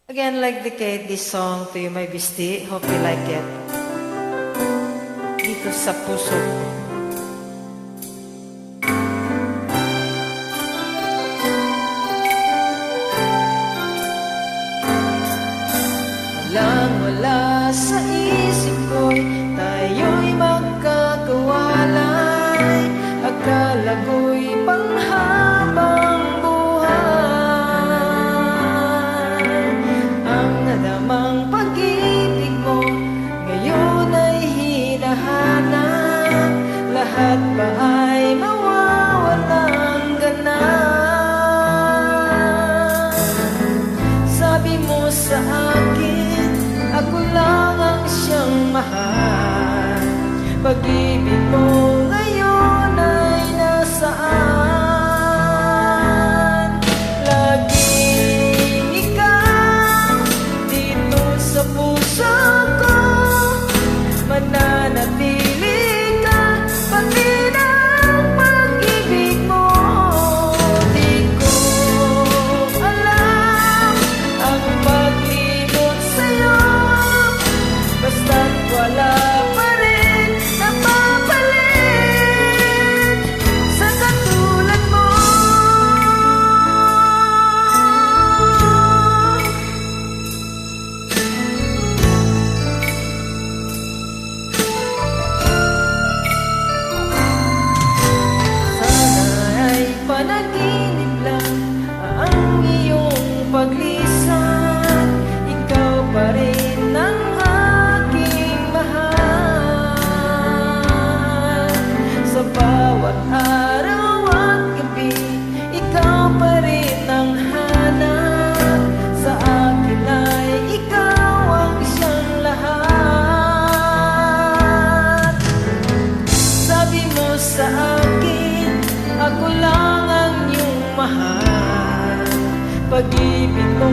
Again, like dedicate this song to you, my bestie. Hope you like it. Dito sa puso ko. Walang-wala sa isip ko'y tayo'y magkakawalay. Akala ko'y panghabang buhay. Ang nadamang pag-ibig mo ngayon ay hinahanap. Lahat ba ay mawawalang ganap? Sabi mo sa akin, ako lang ang siyang mahal. Pag-ibig mo ngayon ay nasaan? Laging ikaw dito sa puso ko, mananatili ka pati ng pag-ibig mo. Di ko alam ang paglimot sa'yo, basta't wala pa rin napapalit sa katulad mo. Sana ay panaginip lang ang iyong paglisan. Ikaw pa rin ang aking mahal. Sa bawat araw at gabi, ikaw pa rin ang hanap. Sa akin ay ikaw ang siyang lahat. Sabi mo sa akin, ako lang ang iyong mahal. Pag-ibig mo